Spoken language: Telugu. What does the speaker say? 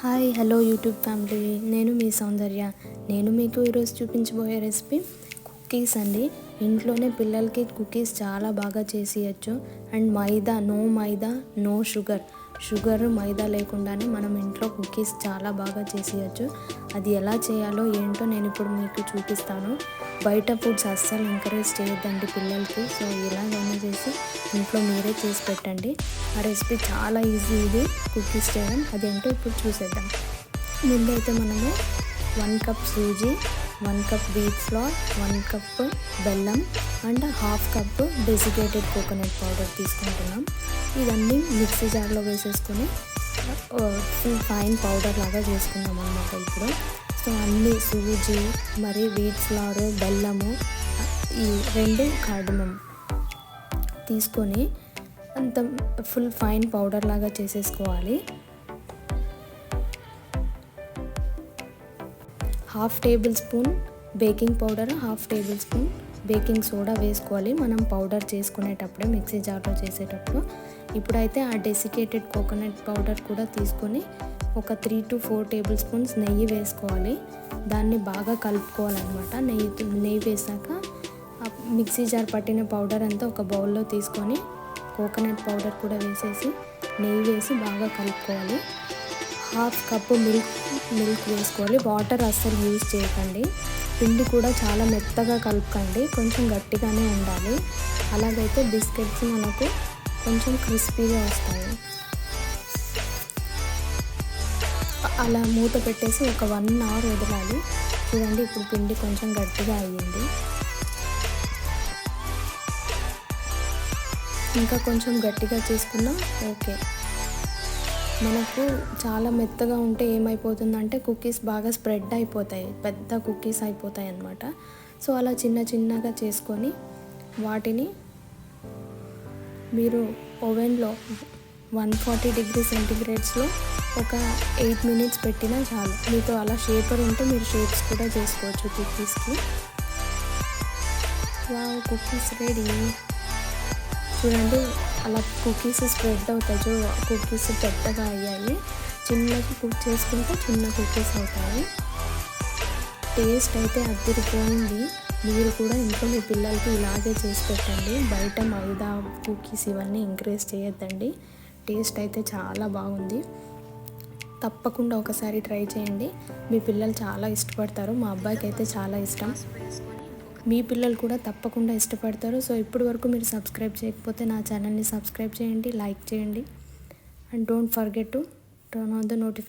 హాయ్ హలో యూట్యూబ్ ఫ్యామిలీ, నేను మీ సౌందర్య. నేను మీకు ఈరోజు చూపించబోయే రెసిపీ కుకీస్ అండి. ఇంట్లోనే పిల్లలకి కుకీస్ చాలా బాగా చేసేయచ్చు. అండ్ మైదా నో షుగర్ మైదా లేకుండానే మనం ఇంట్లో కుకీస్ చాలా బాగా చేసేయచ్చు. అది ఎలా చేయాలో ఏంటో నేను ఇప్పుడు మీకు చూపిస్తాను. బయట ఫుడ్స్ అస్సలు ఎంకరేజ్ చేయొద్దండి పిల్లలకి. సో ఇలాగైనా చేసి ఇంట్లో మీరే చేసి పెట్టండి. ఆ రెసిపీ చాలా ఈజీ, ఇది కుకీస్ చేయడం. అదేంటో ఇప్పుడు చూసేద్దాం. ముందైతే మనము 1 cup sooji, 1 cup wheat flour, 1 cup బెల్లం and half cup desiccated coconut powder తీసుకుంటున్నాం. ఇవన్నీ మిక్సీ జార్లో వేసేసుకొని ఫుల్ ఫైన్ పౌడర్ లాగా చేసుకున్నాం అన్నమాట ఇప్పుడు. సో అన్నీ సూజీ, మరి వీట్ ఫ్లోర్, బెల్లము, ఈ 2 కార్డమమ్ తీసుకొని అంత ఫుల్ ఫైన్ పౌడర్ లాగా చేసేసుకోవాలి. 1/2 table spoon baking powder, 1/2 table spoon baking soda వేసుకోవాలి మనం పౌడర్ చేసుకునేటప్పుడు, మిక్సీ జార్లో చేసేటప్పుడు. ఇప్పుడైతే ఆ డెసికేటెడ్ కోకోనట్ పౌడర్ కూడా తీసుకొని ఒక 3 to 4 టేబుల్ స్పూన్స్ నెయ్యి వేసుకోవాలి. దాన్ని బాగా కలుపుకోవాలన్నమాట. నెయ్యి వేసాక మిక్సీ జార్ పట్టిన పౌడర్ అంతా ఒక బౌల్లో తీసుకొని కోకోనట్ పౌడర్ కూడా వేసేసి నెయ్యి వేసి బాగా కలుపుకోవాలి. 1/2 కప్పు మిల్క్ వేసుకోవాలి. వాటర్ అస్సలు యూజ్ చేయకండి. పిండి కూడా చాలా మెత్తగా కలుపుకండి, కొంచెం గట్టిగానే ఉండాలి. అలాగైతే బిస్కెట్స్ మనకు కొంచెం క్రిస్పీగా వస్తాయి. అలా మూత పెట్టేసి ఒక 1 అవర్ వదలాలి. చూడండి, ఇప్పుడు పిండి కొంచెం గట్టిగా అయ్యింది. ఇంకా కొంచెం గట్టిగా చేసుకున్నా ఓకే. మనకు చాలా మెత్తగా ఉంటే ఏమైపోతుందంటే కుకీస్ బాగా స్ప్రెడ్ అయిపోతాయి, పెద్ద కుకీస్ అయిపోతాయి అన్నమాట. సో అలా చిన్నగా చేసుకొని వాటిని మీరు ఓవెన్లో 140 డిగ్రీ సెంటీగ్రేడ్స్లో ఒక 8 మినిట్స్ పెట్టినా చాలు. మీతో అలా షేపర్ ఉంటే మీరు షేప్స్ కూడా చేసుకోవచ్చు కుకీస్కి. Wow, cookies ready. చూడండి, అలా కుకీస్ స్ప్రెడ్ అవుతాయి. కుకీస్ పెద్దగా అయ్యాయి. చిన్నగా కుక్ చేసుకుంటే చిన్న కుకీస్ అవుతాయి. టేస్ట్ అయితే అదిరిపోయింది. మీరు కూడా ఇంట్లో మీ పిల్లలకి ఇలాగే చేసి పెట్టండి. బయట మైదా కుకీస్ ఇవన్నీ ఎంకరేజ్ చేయొద్దండి. టేస్ట్ అయితే చాలా బాగుంది. తప్పకుండా ఒకసారి ట్రై చేయండి. మీ పిల్లలు చాలా ఇష్టపడతారు. మా అబ్బాయికి అయితే చాలా ఇష్టం. మీ పిల్లలు కూడా తప్పకుండా ఇష్టపడతారు. సో ఇప్పటి వరకు మీరు సబ్స్క్రైబ్ చేయకపోతే నా ఛానల్ని సబ్స్క్రైబ్ చేయండి, లైక్ చేయండి. And don't forget to turn on the notification.